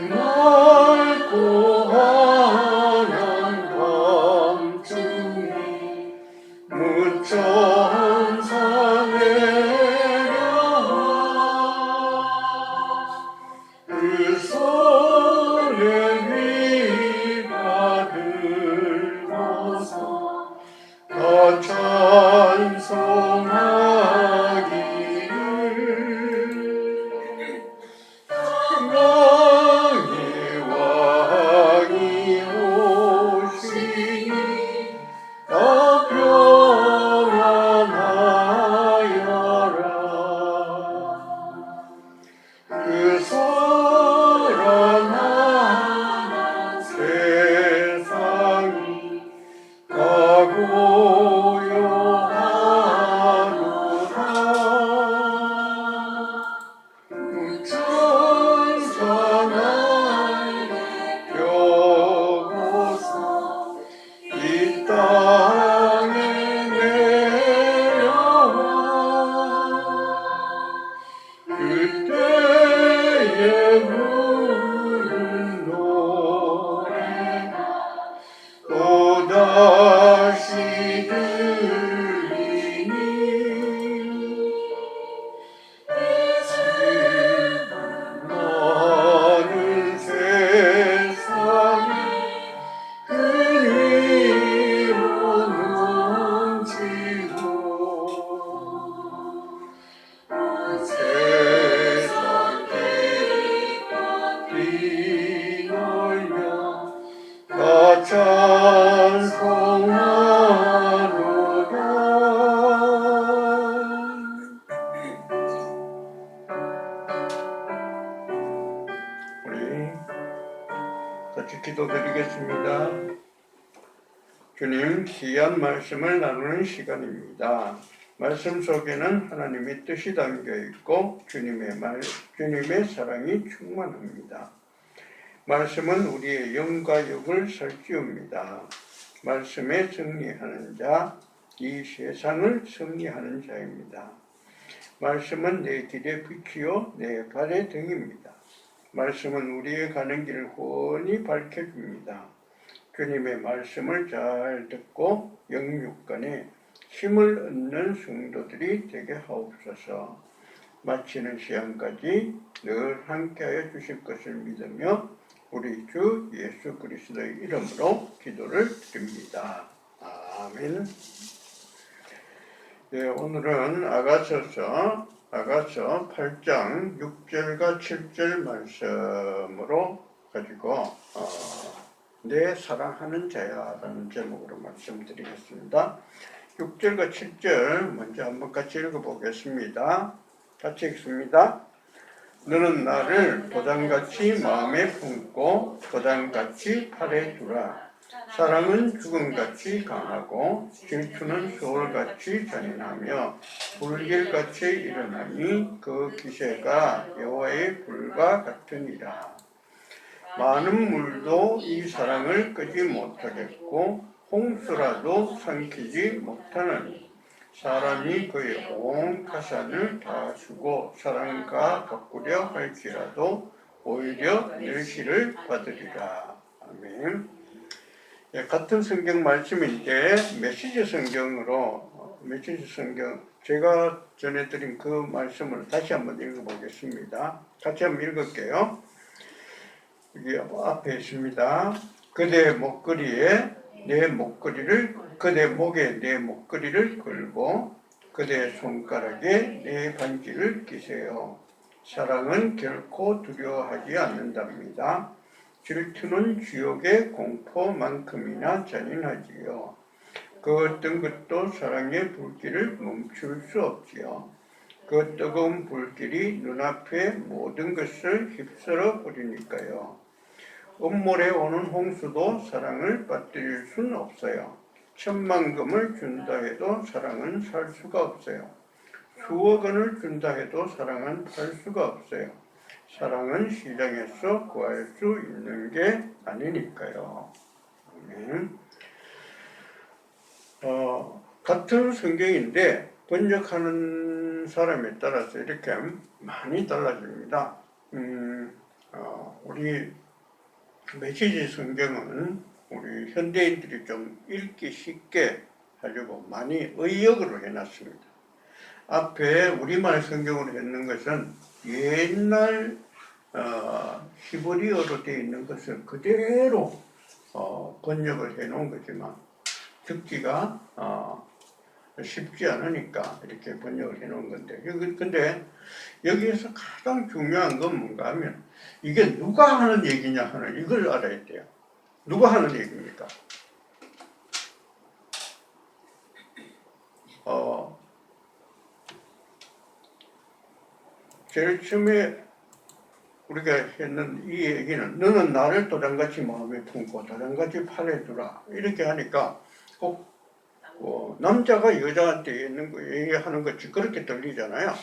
맑고 환한 밤중에 무천사 내려와 그 손에 위가 들고서 다 찬송하기를 왕의 왕이 오시니 다 평안하여라. 그 소란한 세상이 다 고요하노라. 천사날 펴고서 이 땅에 내려와 그때에 부른 노래가 또다시 들리니 많은 세상에 그리로 넘치고 세상 깊이 놀며 다 찬송하노라. 우리 같이 기도드리겠습니다. 주님, 귀한 말씀을 나누는 시간입니다. 말씀 속에는 하나님의 뜻이 담겨 있고 주님의 사랑이 충만합니다. 말씀은 우리의 영과 육을 살찌웁니다. 말씀에 승리하는 자, 이 세상을 승리하는 자입니다. 말씀은 내 길의 빛이요 내 발의 등입니다. 말씀은 우리의 가는 길을 훤히 밝혀줍니다. 주님의 말씀을 잘 듣고 영육간에 힘을 얻는 성도들이 되게 하옵소서. 마치는 시간까지 늘 함께하여 주실 것을 믿으며 우리 주 예수 그리스도의 이름으로 기도를 드립니다. 아멘. 네, 오늘은 아가서 8장 6절과 7절 말씀으로 가지고 내 사랑하는 자야 라는 제목으로 말씀드리겠습니다. 6절과 7절 먼저 한번 같이 읽어보겠습니다. 같이 읽습니다. 너는 나를 도장같이 마음에 품고 도장같이 팔에 두라. 사랑은 죽음같이 강하고 질투는 소울같이 잔인하며 불길같이 일어나니 그 기세가 여호와의 불과 같으니라. 많은 물도 이 사랑을 끄지 못하겠고 홍수라도 삼키지 못하느니 사람이 그의 온 가산을 다 주고 사랑과 바꾸려 할지라도 오히려 멸시를 받으리라. 아멘. 예, 같은 성경 말씀인데 메시지 성경 제가 전해드린 그 말씀을 다시 한번 읽어보겠습니다. 같이 한번 읽을게요. 여기 앞에 있습니다. 그대 목에 내 목걸이를 걸고 그대 손가락에 내 반지를 끼세요. 사랑은 결코 두려워하지 않는답니다. 질투는 지옥의 공포만큼이나 잔인하지요. 그 어떤 것도 사랑의 불길을 멈출 수 없지요. 그 뜨거운 불길이 눈앞의 모든 것을 휩쓸어 버리니까요. 음모래 오는 홍수도 사랑을 빠뜨릴 수는 없어요. 천만금을 준다 해도 사랑은 살 수가 없어요. 수억 원을 준다 해도 사랑은 팔 수가 없어요. 사랑은 시장에서 구할 수 있는 게 아니니까요. 같은 성경인데 번역하는 사람에 따라서 이렇게 많이 달라집니다. 우리 메시지 성경은 우리 현대인들이 좀 읽기 쉽게 하려고 많이 의역으로 해놨습니다. 앞에 우리말 성경으로 했는 것은 옛날 히브리어로 되어 있는 것을 그대로 번역을 해 놓은 거지만 듣기가 쉽지 않으니까 이렇게 번역을 해 놓은 건데, 근데 여기에서 가장 중요한 건 뭔가 하면 이게 누가 하는 얘기냐 하는 이걸 알아야 돼요. 누가 하는 얘기입니까? 제일 처음에 우리가 했는 이 얘기는 너는 나를 도장같이 마음에 품고 도장같이 팔에 두라 이렇게 하니까 꼭 남자가 여자한테 있는 거 얘기하는 것이 그렇게 들리잖아요.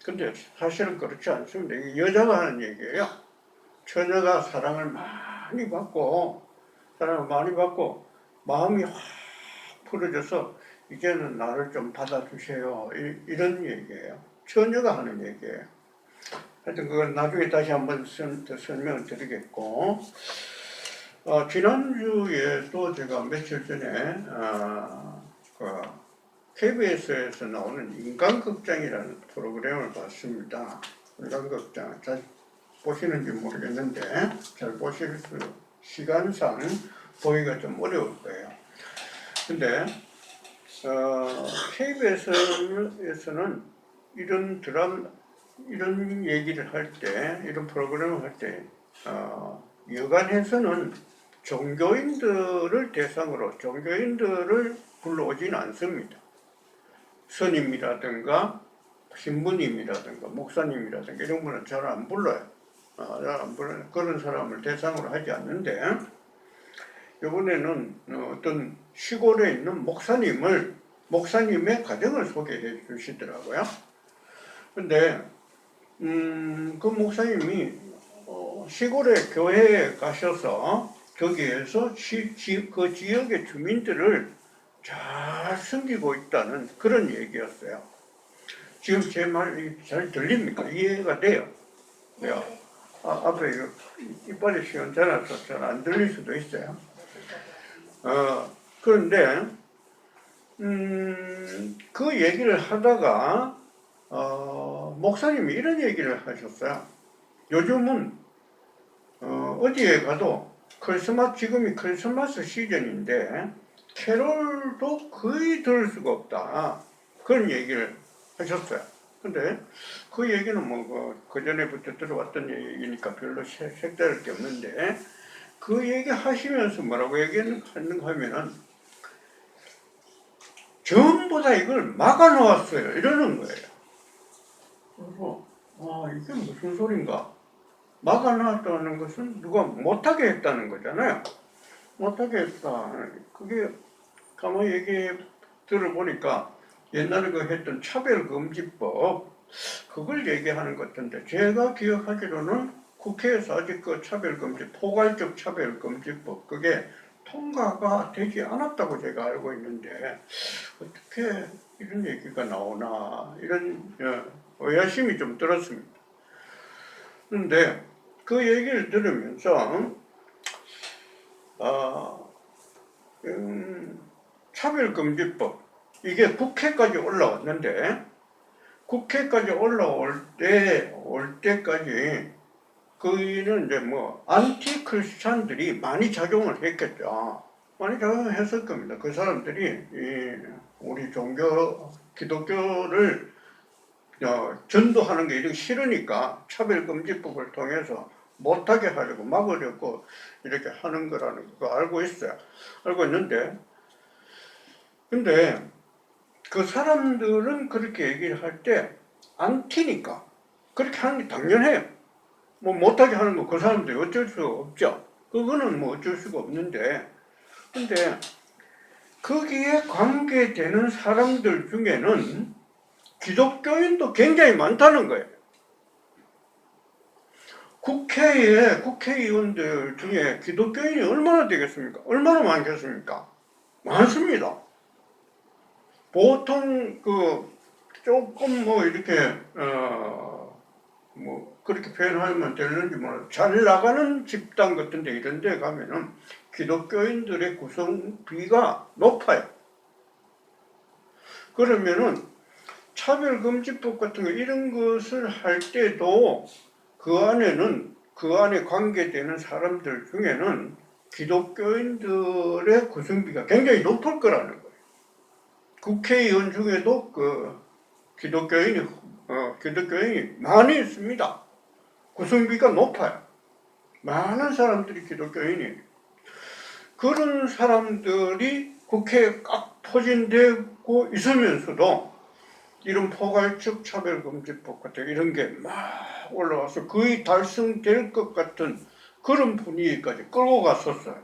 근데 사실은 그렇지 않습니다. 이게 여자가 하는 얘기예요. 처녀가 사랑을 많이 받고 마음이 확 풀어져서 이제는 나를 좀 받아주세요 이런 얘기예요. 처녀가 하는 얘기예요. 하여튼 그건 나중에 다시 한번 더 설명을 드리겠고, 지난주에도 제가 며칠 전에 KBS에서 나오는 인간극장이라는 프로그램을 봤습니다. 인간극장 잘 보시는지 모르겠는데 잘 보실 시간상 보기가 좀 어려울 거예요. 근데 KBS에서는 이런 얘기를 할 때, 이런 프로그램을 할 때 여간해서는 종교인들을 대상으로 종교인들을 불러오지는 않습니다. 스님이라든가 신부님이라든가 목사님이라든가 이런 분은 잘 안 불러요. 잘 안 불러요. 그런 사람을 대상으로 하지 않는데 이번에는 어떤 시골에 있는 목사님의 가정을 소개해 주시더라고요. 근데 그 목사님이 시골의 교회에 가셔서 거기에서 그 지역의 주민들을 잘 섬기고 있다는 그런 얘기였어요. 지금 제 말이 잘 들립니까? 이해가 돼요? 네. 앞에 이빨이 시원찮아서 잘 안 들릴 수도 있어요. 그런데 그 얘기를 하다가 목사님이 이런 얘기를 하셨어요. 요즘은 어디에 가도 지금이 크리스마스 시즌인데 캐롤도 거의 들을 수가 없다. 그런 얘기를 하셨어요. 근데 그 얘기는 그 전에부터 들어왔던 얘기니까 별로 색다를 게 없는데 그 얘기 하시면서 뭐라고 얘기했는가 하면은 전부 다 이걸 막아놓았어요. 이러는 거예요. 그래서 이게 무슨 소린가? 막아놨다는 것은 누가 못하게 했다는 거잖아요. 못하게 했다. 그게 가만히 얘기 들어보니까 옛날에 그 했던 차별금지법 그걸 얘기하는 것 같은데 제가 기억하기로는 국회에서 아직 그 포괄적 차별금지법 그게 통과가 되지 않았다고 제가 알고 있는데 어떻게 이런 얘기가 나오나 이런 의아심이 좀 들었습니다. 그런데 그 얘기를 들으면서 차별금지법 이게 국회까지 올라왔는데 국회까지 올라올 때까지 거기는 이제 안티 크리스찬들이 많이 작용을 했겠죠. 많이 작용을 했을 겁니다. 그 사람들이 우리 기독교를 전도하는 게 이렇게 싫으니까 차별금지법을 통해서 못하게 하려고 막으려고 이렇게 하는 거라는 거 알고 있어요. 알고 있는데 근데 그 사람들은 그렇게 얘기를 할 때 안티니까 그렇게 하는 게 당연해요. 못하게 하는 거 그 사람들이 어쩔 수 없죠. 그거는 어쩔 수가 없는데 근데 거기에 관계되는 사람들 중에는 기독교인도 굉장히 많다는 거예요. 국회에 국회의원들 중에 기독교인이 얼마나 되겠습니까? 얼마나 많겠습니까? 많습니다. 보통 조금 이렇게 그렇게 표현하면 되는지 몰라요. 잘 나가는 집단 같은데 이런 데 가면은 기독교인들의 구성비가 높아요. 그러면은 차별금지법 같은 거 이런 것을 할 때도 그 안에 관계되는 사람들 중에는 기독교인들의 구성비가 굉장히 높을 거라는 거예요. 국회의원 중에도 기독교인이 많이 있습니다. 구성비가 높아요. 많은 사람들이 기독교인이. 그런 사람들이 국회에 꽉 포진되고 있으면서도 이런 포괄적 차별금지법 같은 이런 게 막 올라와서 거의 달성될 것 같은 그런 분위기까지 끌고 갔었어요.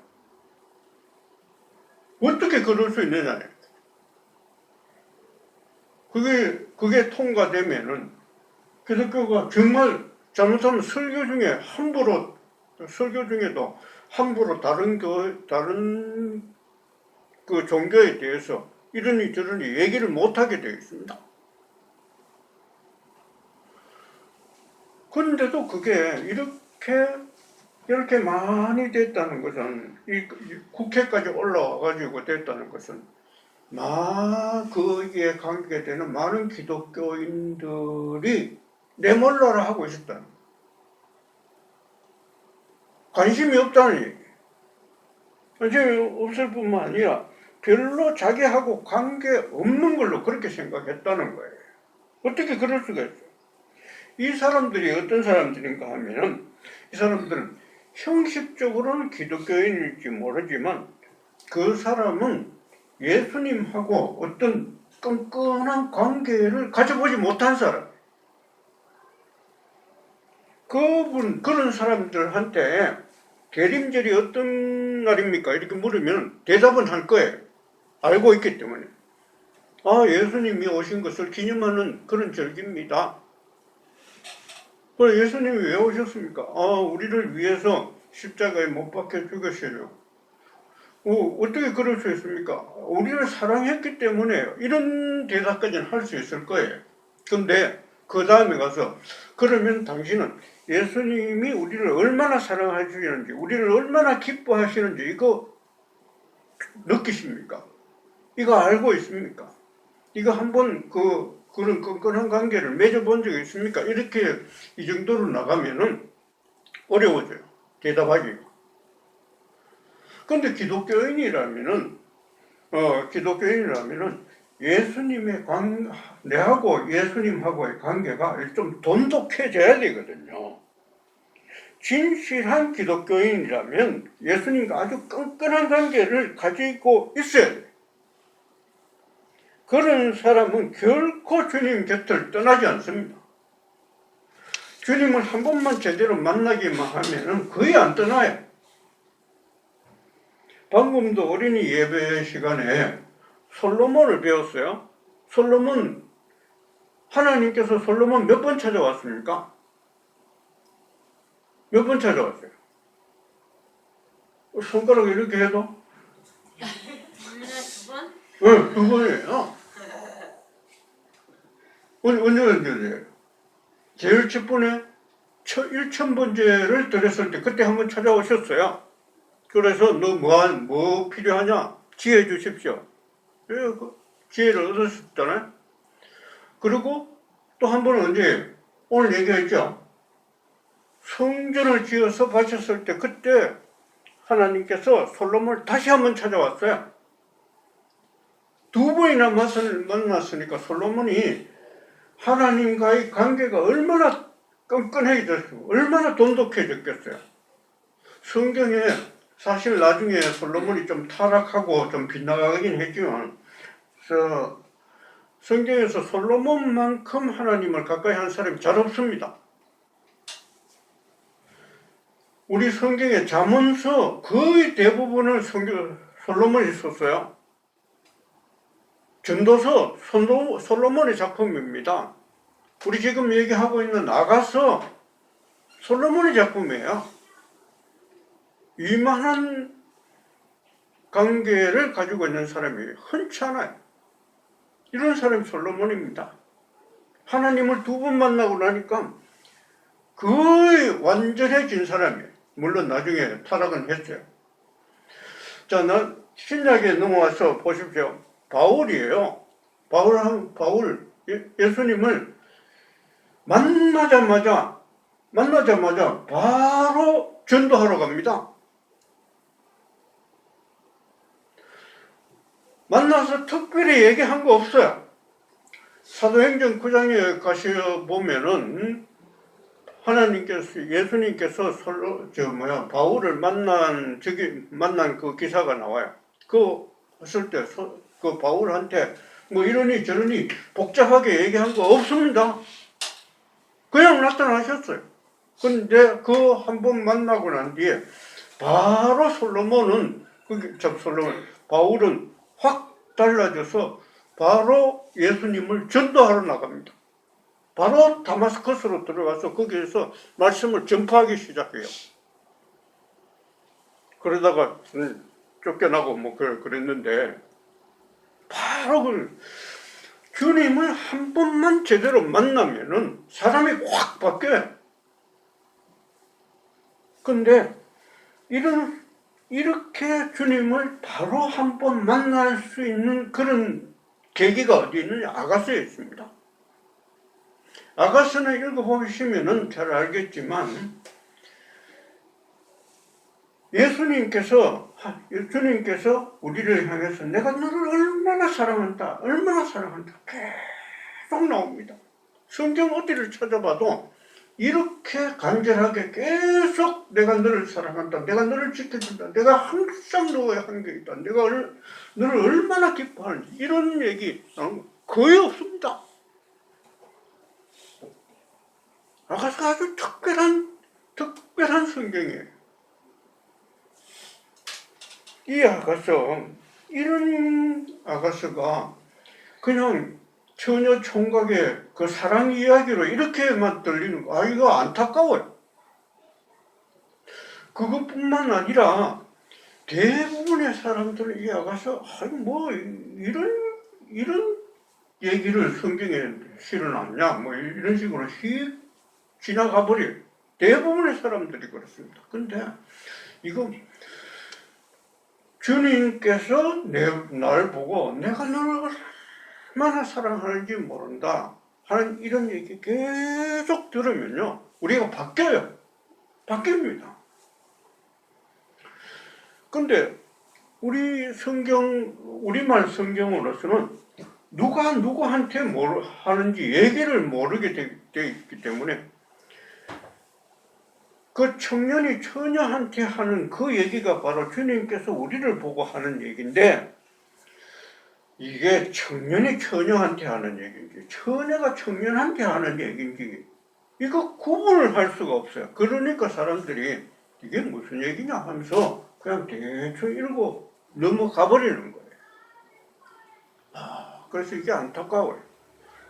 어떻게 그럴 수 있느냐. 그게 통과되면은 기독교가 정말 잘못하면 설교 중에도 함부로 다른 그 종교에 대해서 이러니 저러니 얘기를 못하게 되어 있습니다. 그런데도 그게 이렇게 많이 됐다는 것은, 이 국회까지 올라와가지고 됐다는 것은, 거기에 관계되는 많은 기독교인들이 내몰라라 하고 있었다는 거예요. 관심이 없다는 얘기예요. 관심이 없을 뿐만 아니라 별로 자기하고 관계없는 걸로 그렇게 생각했다는 거예요. 어떻게 그럴 수가 있어요? 이 사람들이 어떤 사람들인가 하면은, 이 사람들은 형식적으로는 기독교인일지 모르지만 그 사람은 예수님하고 어떤 끈끈한 관계를 가져보지 못한 사람. 그런 사람들한테 대림절이 어떤 날입니까? 이렇게 물으면 대답은 할 거예요. 알고 있기 때문에. 예수님이 오신 것을 기념하는 그런 절기입니다. 그래, 예수님이 왜 오셨습니까? 우리를 위해서 십자가에 못 박혀 죽으시려고. 어떻게 그럴 수 있습니까? 우리를 사랑했기 때문에 이런 대답까지는 할 수 있을 거예요. 근데 그 다음에 가서 그러면 당신은 예수님이 우리를 얼마나 사랑하시는지, 우리를 얼마나 기뻐하시는지 이거 느끼십니까? 이거 알고 있습니까? 이거 한번 그런 끈끈한 관계를 맺어본 적이 있습니까? 이렇게 이 정도로 나가면은 어려워져요. 대답하기. 근데 기독교인이라면은 내하고 예수님하고의 관계가 좀 돈독해져야 되거든요. 진실한 기독교인이라면 예수님과 아주 끈끈한 관계를 가지고 있어야 돼요. 그런 사람은 결코 주님 곁을 떠나지 않습니다. 주님을 한 번만 제대로 만나기만 하면은 거의 안 떠나요. 방금도 어린이 예배 시간에 솔로몬을 배웠어요. 하나님께서 솔로몬 몇 번 찾아왔습니까? 몇 번 찾아왔어요? 손가락 이렇게 해도? 두 번? 네, 두 번이에요. 언제? 제일 첫 번에 1000번째를 드렸을 때 그때 한번 찾아오셨어요. 그래서 너 뭐 필요하냐? 지혜 주십시오. 그 지혜를 얻으셨잖아요. 그리고 또 한 번은 언제? 오늘 얘기했죠. 성전을 지어서 바쳤을 때 그때 하나님께서 솔로몬을 다시 한번 찾아왔어요. 두 번이나 만났으니까 솔로몬이 하나님과의 관계가 얼마나 끈끈해졌고 얼마나 돈독해졌겠어요. 성경에 사실 나중에 솔로몬이 좀 타락하고 좀 빗나가긴 했지만 성경에서 솔로몬만큼 하나님을 가까이 한 사람이 잘 없습니다. 우리 성경의 잠언서 거의 대부분을 솔로몬이 썼어요. 전도서 솔로몬의 작품입니다. 우리 지금 얘기하고 있는 아가서 솔로몬의 작품이에요. 이만한 관계를 가지고 있는 사람이 흔치 않아요. 이런 사람이 솔로몬입니다. 하나님을 두 번 만나고 나니까 거의 완전해진 사람이에요. 물론 나중에 타락은 했어요. 자, 신약에 넘어와서 보십시오. 바울이에요. 바울 예수님을 만나자마자 바로 전도하러 갑니다. 만나서 특별히 얘기한 거 없어요. 사도행전 9장에 가셔 보면은 예수님께서 바울을 만난 그 기사가 나와요. 그 했을 때 그 바울한테 뭐 이러니 저러니 복잡하게 얘기한 거 없습니다. 그냥 나타나셨어요. 근데 그 한 번 만나고 난 뒤에 바로 바울은 확 달라져서 바로 예수님을 전도하러 나갑니다. 바로 다마스커스로 들어가서 거기에서 말씀을 전파하기 시작해요. 그러다가 쫓겨나고 뭐 그랬는데 바로 주님을 한 번만 제대로 만나면은 사람이 확 바뀌어요. 근데 이렇게 주님을 바로 한 번 만날 수 있는 그런 계기가 어디 있느냐? 아가서에 있습니다. 아가서는 읽어보시면은 잘 알겠지만 주님께서 우리를 향해서 내가 너를 얼마나 사랑한다 계속 나옵니다. 성경 어디를 찾아봐도 이렇게 간절하게 계속 내가 너를 사랑한다, 내가 너를 지켜준다, 내가 항상 너와 함께 있다, 내가 너를 얼마나 기뻐하는지 이런 얘기 거의 없습니다. 아가서가 아주 특별한 성경이에요. 이런 아가서가 그냥 처녀 총각의 그 사랑 이야기로 이렇게만 들리는 거, 이거 안타까워요. 그것뿐만 아니라 대부분의 사람들은 이 아가서, 이런 얘기를 성경에 실어놨냐, 뭐 이런 식으로 지나가 버려요. 대부분의 사람들이 그렇습니다. 근데 이거 주님께서 날 보고 내가 너를 얼마나 사랑하는지 모른다 하는 이런 얘기 계속 들으면요, 우리가 바뀝니다. 근데 우리말 성경으로서는 누가 누구한테 뭘 하는지 얘기를 모르게 되어 있기 때문에 그 청년이 처녀한테 하는 그 얘기가 바로 주님께서 우리를 보고 하는 얘기인데, 이게 청년이 처녀한테 하는 얘기인지 처녀가 청년한테 하는 얘기인지 이거 구분을 할 수가 없어요. 그러니까 사람들이 이게 무슨 얘기냐 하면서 그냥 대충 읽고 넘어가 버리는 거예요. 그래서 이게 안타까워요.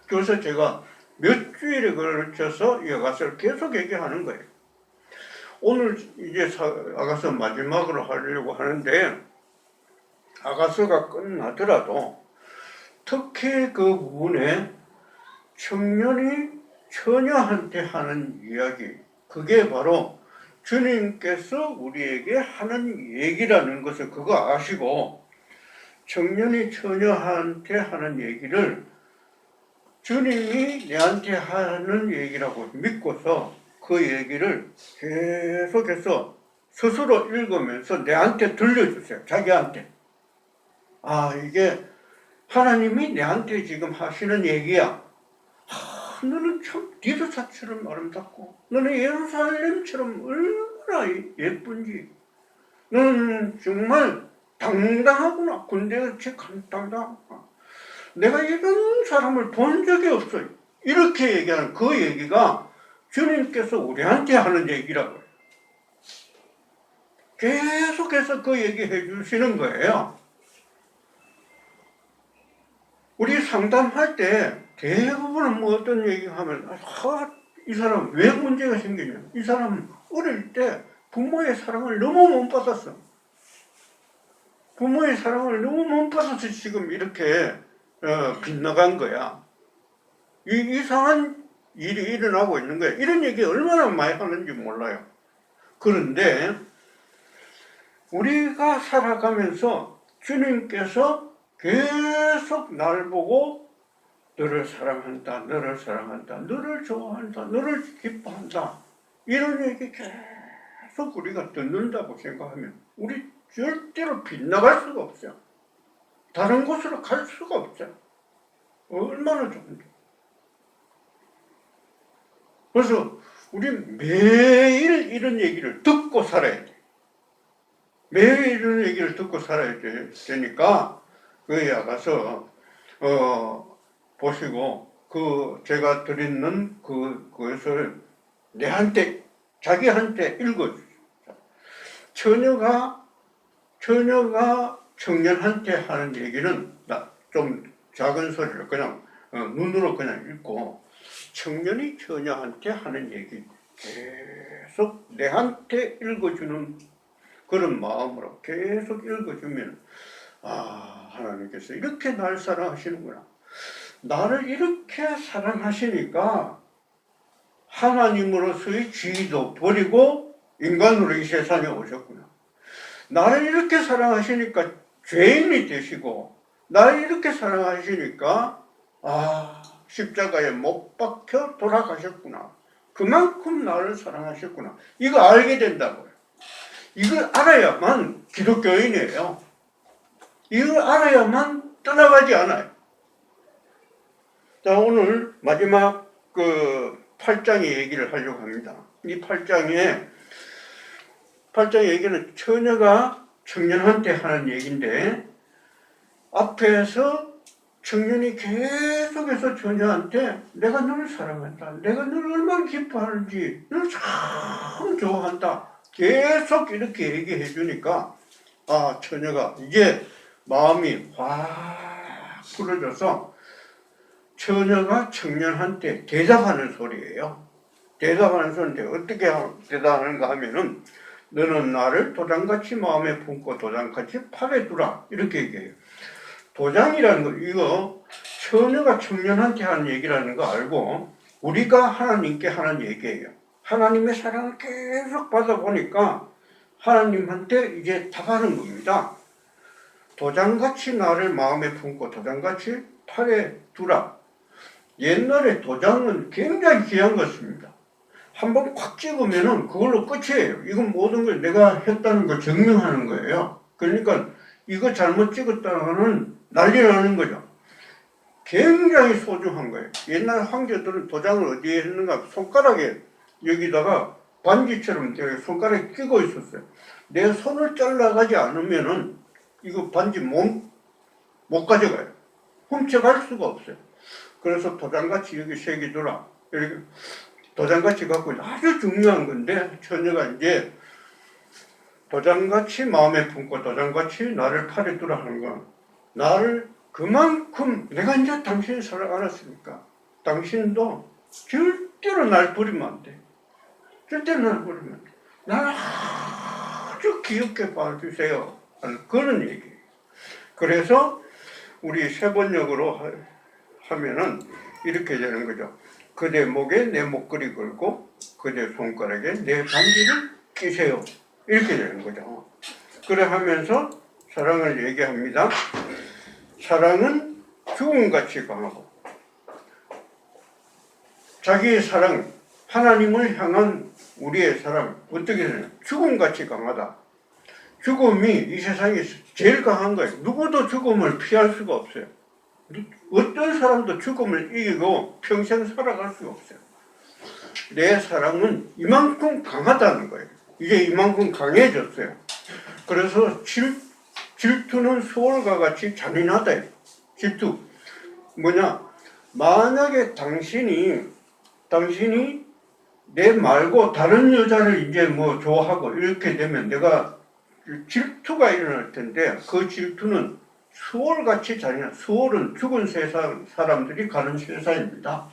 그래서 제가 몇 주일에 걸쳐서 이 아가서를 계속 얘기하는 거예요. 오늘 이제 아가서 마지막으로 하려고 하는데, 아가서가 끝나더라도 특히 그 부분에 청년이 처녀한테 하는 이야기, 그게 바로 주님께서 우리에게 하는 얘기라는 것을 그거 아시고, 청년이 처녀한테 하는 얘기를 주님이 내한테 하는 얘기라고 믿고서 그 얘기를 계속해서 스스로 읽으면서 내한테 들려주세요. 자기한테. 이게 하나님이 내한테 지금 하시는 얘기야. 너는 참 디도사처럼 아름답고, 너는 예루살렘처럼 얼마나 예쁜지, 너는 정말 당당하구나. 군대같이 당당하구나. 내가 이런 사람을 본 적이 없어요. 이렇게 얘기하는 그 얘기가 주님께서 우리한테 하는 얘기라고요. 계속해서 그 얘기해 주시는 거예요. 우리 상담할 때 대부분은 뭐 어떤 얘기하면, 이 사람 왜 문제가 생기냐, 이 사람 어릴 때 부모의 사랑을 너무 못 받았어. 부모의 사랑을 너무 못 받아서 지금 이렇게 빗나간 거야. 이상한 일이 일어나고 있는 거예요. 이런 얘기 얼마나 많이 하는지 몰라요. 그런데 우리가 살아가면서 주님께서 계속 나를 보고 너를 사랑한다, 너를 사랑한다, 너를 좋아한다, 너를 기뻐한다, 이런 얘기 계속 우리가 듣는다고 생각하면 우리 절대로 빗나갈 수가 없어요. 다른 곳으로 갈 수가 없어요. 얼마나 좋은데. 그래서 우리 매일 이런 얘기를 듣고 살아야 돼. 매일 이런 얘기를 듣고 살아야 되니까 거기에 가서 보시고 제가 드리는 그것을 내한테 자기한테 읽어주세요. 처녀가 청년한테 하는 얘기는 좀 작은 소리로 그냥 눈으로 그냥 읽고, 청년이 처녀한테 하는 얘기 계속 내한테 읽어주는 그런 마음으로 계속 읽어주면, 하나님께서 이렇게 날 사랑하시는구나, 나를 이렇게 사랑하시니까 하나님으로서의 지위도 버리고 인간으로 이 세상에 오셨구나, 나를 이렇게 사랑하시니까 죄인이 되시고, 나를 이렇게 사랑하시니까 십자가에 못 박혀 돌아가셨구나, 그만큼 나를 사랑하셨구나, 이거 알게 된다고요. 이걸 알아야만 기독교인이에요. 이걸 알아야만 떠나가지 않아요. 자, 오늘 마지막 8장의 얘기를 하려고 합니다. 이 8장의 얘기는 처녀가 청년한테 하는 얘기인데, 앞에서 청년이 계속해서 처녀한테 내가 너를 사랑한다, 내가 너를 얼마나 기뻐하는지, 너를 참 좋아한다, 계속 이렇게 얘기해 주니까 처녀가 이제 마음이 확 풀어져서 처녀가 청년한테 대답하는 소리예요. 대답하는 소리인데 어떻게 대답하는가 하면은, 너는 나를 도장같이 마음에 품고 도장같이 팔에 두라, 이렇게 얘기해요. 도장이라는 거, 이거 처녀가 청년한테 하는 얘기라는 거 알고 우리가 하나님께 하는 얘기예요. 하나님의 사랑을 계속 받아보니까 하나님한테 이제 답하는 겁니다. 도장같이 나를 마음에 품고 도장같이 팔에 두라. 옛날에 도장은 굉장히 귀한 것입니다. 한번 콱 찍으면은 그걸로 끝이에요. 이건 모든 걸 내가 했다는 걸 증명하는 거예요. 그러니까 이거 잘못 찍었다가는 난리 나는 거죠. 굉장히 소중한 거예요. 옛날 황제들은 도장을 어디에 했는가, 손가락에 여기다가 반지처럼 손가락에 끼고 있었어요. 내 손을 잘라가지 않으면은 이거 반지 못 가져가요. 훔쳐갈 수가 없어요. 그래서 도장같이 여기 새기더라, 이렇게 도장같이 갖고 아주 중요한 건데, 처녀가 이제 도장같이 마음에 품고 도장같이 나를 팔에 두라 하는 건, 나를 그만큼 내가 이제 당신의 사랑을 알았으니까 당신도 절대로 날 버리면 안 돼. 절대로 날 버리면 안 돼. 나를 아주 귀엽게 봐주세요 하는 그런 얘기예요. 그래서 우리 세번역으로 하면은 이렇게 되는 거죠. 그대 목에 내 목걸이 걸고 그대 손가락에 내 반지를 끼세요, 이렇게 되는 거죠. 그래 하면서 사랑을 얘기합니다. 사랑은 죽음같이 강하고, 자기의 사랑, 하나님을 향한 우리의 사랑, 어떻게 되냐, 죽음같이 강하다. 죽음이 이 세상에서 제일 강한 거예요. 누구도 죽음을 피할 수가 없어요. 어떤 사람도 죽음을 이기고 평생 살아갈 수가 없어요. 내 사랑은 이만큼 강하다는 거예요. 이제 이만큼 강해졌어요. 그래서 질투는 수월과 같이 잔인하다. 질투 뭐냐, 만약에 당신이 내 말고 다른 여자를 이제 뭐 좋아하고 이렇게 되면 내가 질투가 일어날 텐데, 그 질투는 수월같이 잔인한, 수월은 죽은 세상 사람들이 가는 세상입니다.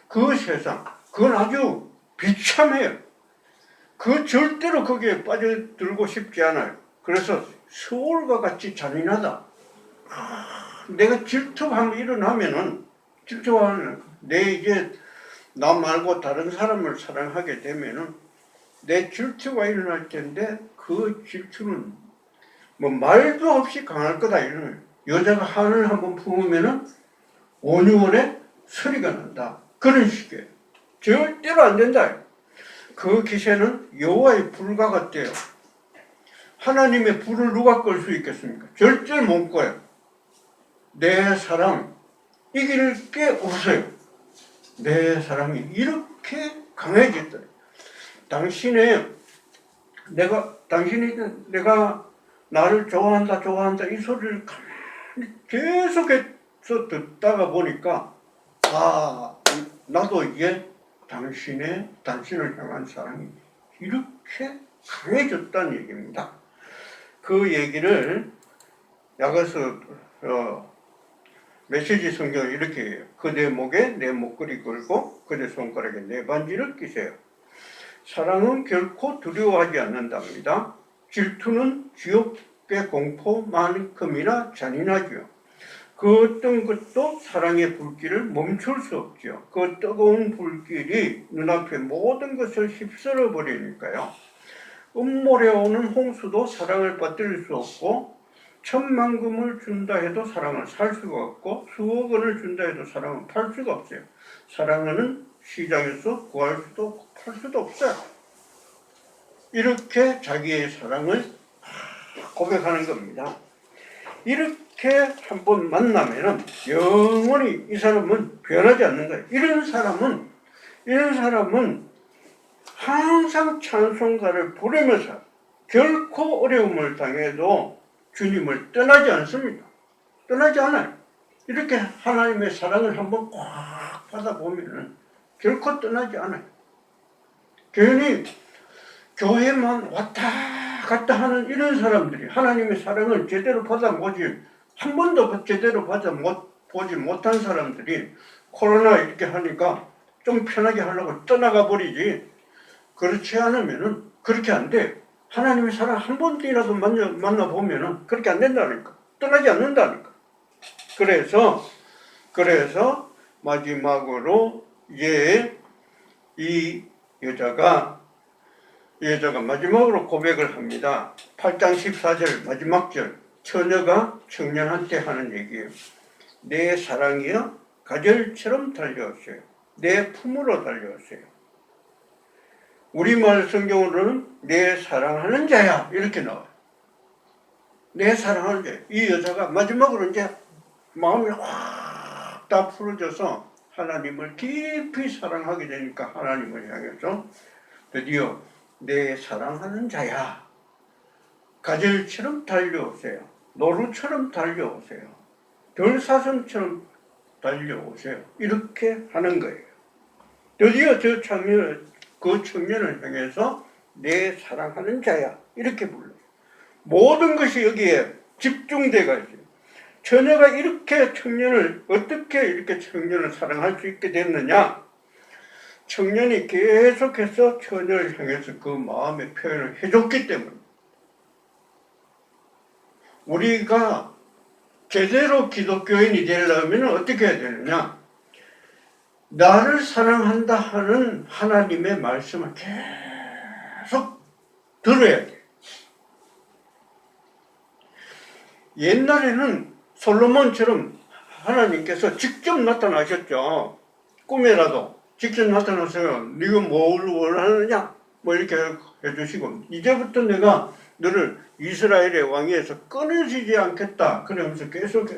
그 세상, 그건 아주 비참해요. 그 절대로 거기에 빠져들고 싶지 않아요. 그래서 수월과 같이 잔인하다. 내가 질투하면 일어나면은, 질투하면 내 이제 나 말고 다른 사람을 사랑하게 되면은 내 질투가 일어날 텐데 그 질투는 뭐 말도 없이 강할 거다 이러는. 여자가 한을 한번 품으면은 온유월에 소리가 난다. 그런 식이에요. 절대로 안 된다. 그 기세는 여호와의 불과 같대요. 하나님의 불을 누가 끌 수 있겠습니까? 절대 못 꺼요. 내 사랑 이길 게 없어요. 내 사랑이 이렇게 강해졌다. 당신이 내가 나를 좋아한다 이 소리를 가만히 계속해서 듣다가 보니까 나도 이제 당신을 향한 사랑이 이렇게 강해졌다는 얘기입니다. 그 얘기를 야고보서 메시지 성경은 이렇게 해요. 그대 목에 내 목걸이 걸고 그대 손가락에 내 반지를 끼세요. 사랑은 결코 두려워하지 않는답니다. 질투는 지옥의 공포만큼이나 잔인하죠. 그 어떤 것도 사랑의 불길을 멈출 수 없죠. 그 뜨거운 불길이 눈앞의 모든 것을 휩쓸어 버리니까요. 음모래 오는 홍수도 사랑을 빠뜨릴 수 없고, 천만금을 준다 해도 사랑을 살 수가 없고, 수억 원을 준다 해도 사랑은 팔 수가 없어요. 사랑은 시장에서 구할 수도 없고 팔 수도 없어요. 이렇게 자기의 사랑을 고백하는 겁니다. 이렇게 한번 만나면은 영원히 이 사람은 변하지 않는 거예요. 이런 사람은 항상 찬송가를 부르면서 결코 어려움을 당해도 주님을 떠나지 않습니다. 떠나지 않아요. 이렇게 하나님의 사랑을 한번 꽉 받아보면은 결코 떠나지 않아요. 괜히 교회만 왔다 갔다 하는 이런 사람들이 하나님의 사랑을 제대로 받아보지, 한 번도 제대로 보지 못한 사람들이 코로나 이렇게 하니까 좀 편하게 하려고 떠나가 버리지. 그렇지 않으면은 그렇게 안 돼. 하나님의 사랑 한 번이라도 만나보면은 그렇게 안 된다니까. 떠나지 않는다니까. 그래서 마지막으로 이제 이 여자가 마지막으로 고백을 합니다. 8장 14절 마지막 절, 처녀가 청년한테 하는 얘기예요. 내 사랑이여 가절처럼 달려오세요. 내 품으로 달려오세요. 우리말 성경으로는 내 사랑하는 자야 이렇게 나와요. 내 사랑하는 자. 이 여자가 마지막으로 이제 마음이 확 다 풀어져서 하나님을 깊이 사랑하게 되니까 하나님을 향해서 드디어 내 사랑하는 자야, 가젤처럼 달려오세요. 노루처럼 달려오세요. 들사슴처럼 달려오세요. 이렇게 하는 거예요. 드디어 그 청년을 향해서 내 사랑하는 자야 이렇게 불러요. 모든 것이 여기에 집중되어 있어요. 처녀가 어떻게 이렇게 청년을 사랑할 수 있게 됐느냐? 청년이 계속해서 처녀를 향해서 그 마음의 표현을 해줬기 때문에. 우리가 제대로 기독교인이 되려면 어떻게 해야 되느냐? 나를 사랑한다 하는 하나님의 말씀을 계속 들어야 돼. 옛날에는 솔로몬처럼 하나님께서 직접 나타나셨죠. 꿈에라도 직접 나타나서 네가 뭘 원하느냐 뭐 이렇게 해주시고, 이제부터 내가 너를 이스라엘의 왕위에서 끊어지지 않겠다 그러면서 계속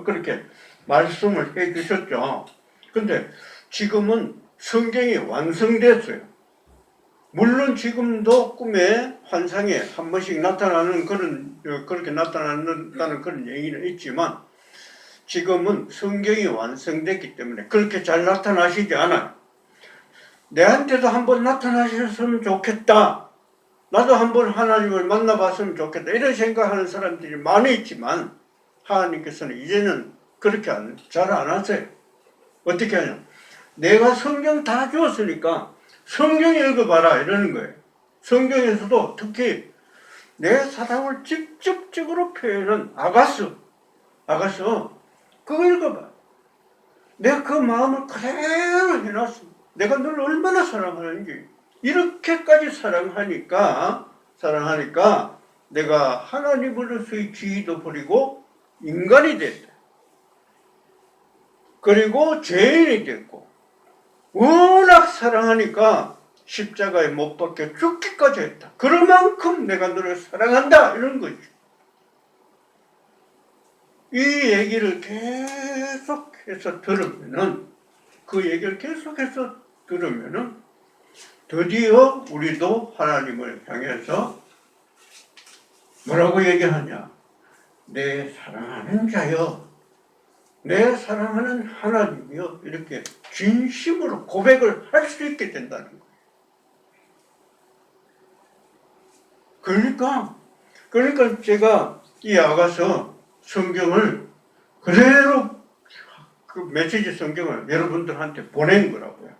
그렇게 말씀을 해주셨죠. 근데 지금은 성경이 완성됐어요. 물론 지금도 꿈에 환상에 한 번씩 나타나는 그렇게 나타난다는 그런 얘기는 있지만, 지금은 성경이 완성됐기 때문에 그렇게 잘 나타나시지 않아요. 내한테도 한번 나타나셨으면 좋겠다. 나도 한번 하나님을 만나봤으면 좋겠다. 이런 생각하는 사람들이 많이 있지만, 하나님께서는 이제는 그렇게 잘 안 하세요. 어떻게 하냐? 내가 성경 다 주었으니까 성경 읽어봐라 이러는 거예요. 성경에서도 특히 내 사랑을 직접적으로 표현한 아가스 그거 읽어봐. 내가 그 마음을 그대로 해놨어. 내가 너를 얼마나 사랑하는지. 이렇게까지 사랑하니까 내가 하나님으로서의 지위도 버리고 인간이 됐다. 그리고 죄인이 됐고 워낙 사랑하니까 십자가에 못 박혀 죽기까지 했다. 그만큼 내가 너를 사랑한다 이런 거지. 이 얘기를 계속해서 들으면은 드디어 우리도 하나님을 향해서 뭐라고 얘기하냐? 내 사랑하는 자여, 내 사랑하는 하나님이여, 이렇게 진심으로 고백을 할 수 있게 된다는 거예요. 그러니까 제가 이 아가서 성경을 그대로 그 메시지 성경을 여러분들한테 보낸 거라고요.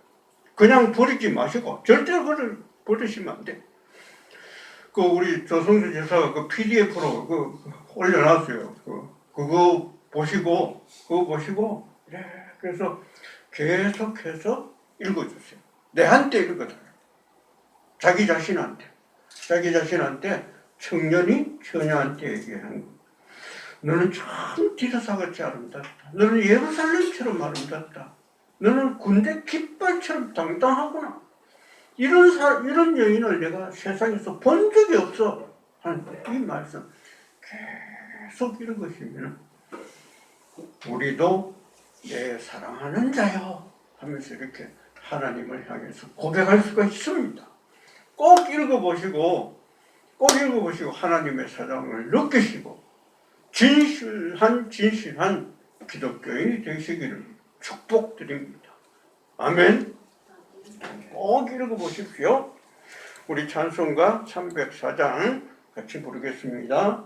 그냥 버리지 마시고, 절대로 버리시면 안 돼. 그 우리 조성수 지사가 그 PDF로 올려놨어요. 그거 보시고, 그래서 계속해서 읽어주세요. 내한테 읽어달라요. 자기 자신한테 청년이 처녀한테 얘기하는 거. 너는 참 디도사같이 아름답다. 너는 예루살렘처럼 아름답다. 너는 군대 깃발처럼 당당하구나. 이런 여인을 내가 세상에서 본 적이 없어. 하는 이 말씀 계속 읽으시면 우리도 내 사랑하는 자요 하면서 이렇게 하나님을 향해서 고백할 수가 있습니다. 꼭 읽어보시고 하나님의 사랑을 느끼시고 진실한 기독교인이 되시기를 축복드립니다. 아멘. 꼭 읽어보십시오. 우리 찬송가 304장 같이 부르겠습니다.